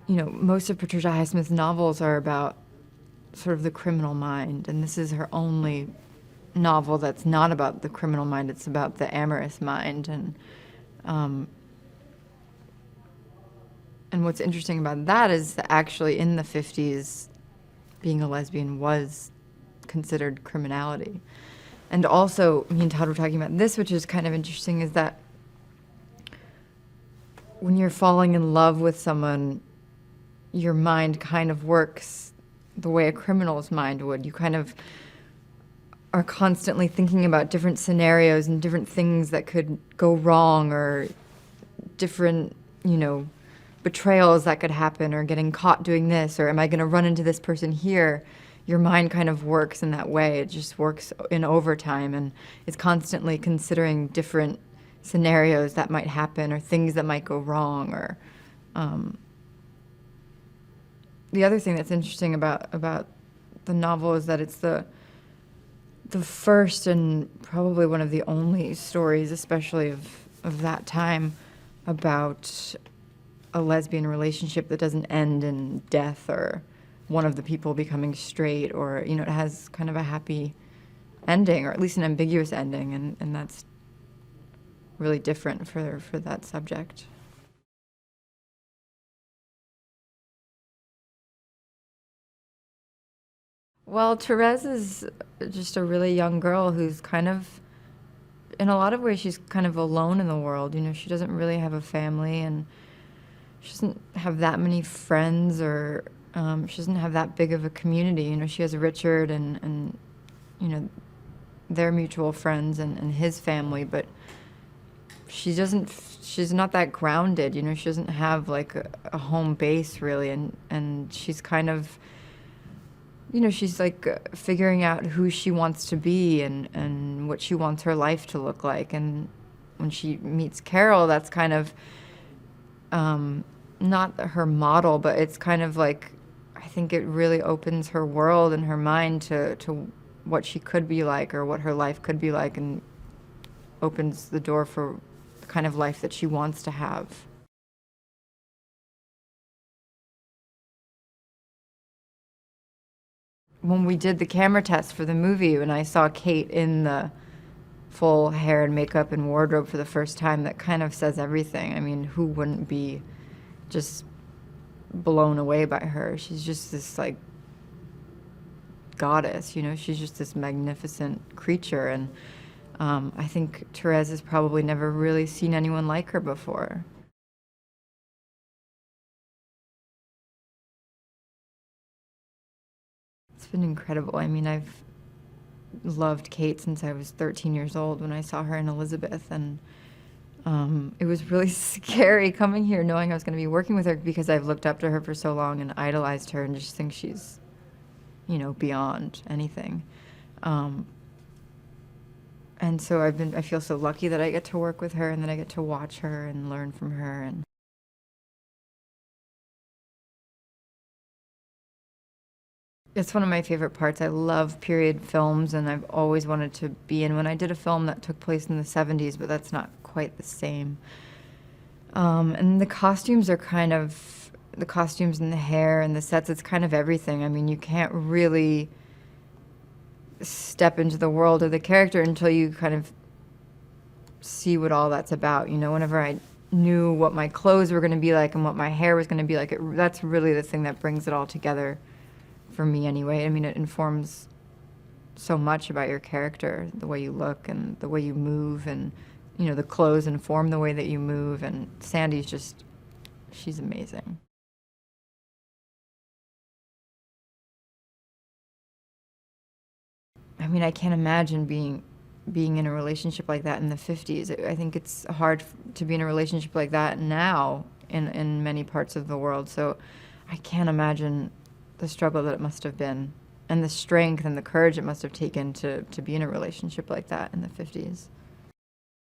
most of Patricia Highsmith's novels are about sort of the criminal mind, and this is her only novel that's not about the criminal mind. It's about the amorous mind, and what's interesting about that is that actually in the 50s, being a lesbian was considered criminality. And also, me and Todd were talking about this, which is kind of interesting, is that when you're falling in love with someone, your mind kind of works the way a criminal's mind would. You kind of are constantly thinking about different scenarios and different things that could go wrong, or different, betrayals that could happen, or getting caught doing this, or am I going to run into this person here? Your mind kind of works in that way. It just works in overtime, and it's constantly considering different scenarios that might happen, or things that might go wrong, or the other thing that's interesting about the novel is that it's the first and probably one of the only stories, especially of that time, about a lesbian relationship that doesn't end in death or one of the people becoming straight, or, it has kind of a happy ending, or at least an ambiguous ending, and that's really different for that subject. Well, Therese is just a really young girl who's kind of, in a lot of ways, she's kind of alone in the world. She doesn't really have a family, and she doesn't have that many friends, or she doesn't have that big of a community. She has Richard and their mutual friends and his family, but she's not that grounded. She doesn't have like a home base really, and she's kind of, she's like figuring out who she wants to be and what she wants her life to look like. And when she meets Carol, that's kind of not her model, but it's kind of like, I think it really opens her world and her mind to what she could be like, or what her life could be like, and opens the door for the kind of life that she wants to have. When we did the camera test for the movie, and I saw Kate in the full hair and makeup and wardrobe for the first time, that kind of says everything. I mean, who wouldn't be just blown away by her? She's just this like goddess, she's just this magnificent creature, and I think Therese has probably never really seen anyone like her before. It's been incredible. I mean, I've loved Kate since I was 13 years old when I saw her in Elizabeth, and it was really scary coming here knowing I was going to be working with her, because I've looked up to her for so long and idolized her and just think she's, beyond anything. And so I feel so lucky that I get to work with her, and that I get to watch her and learn from her. And it's one of my favorite parts. I love period films, and I've always wanted to be in one. I did a film that took place in the 70s, but that's not quite the same. And the costumes are kind of, the costumes and the hair and the sets, it's kind of everything. I mean, you can't really step into the world of the character until you kind of see what all that's about. Whenever I knew what my clothes were going to be like and what my hair was going to be like, that's really the thing that brings it all together for me anyway. I mean, it informs so much about your character, the way you look and the way you move, and the clothes inform the way that you move. And Sandy's just, she's amazing. I mean, I can't imagine being in a relationship like that in the 50s. I think it's hard to be in a relationship like that now in many parts of the world. So I can't imagine the struggle that it must have been, and the strength and the courage it must have taken to be in a relationship like that in the 50s.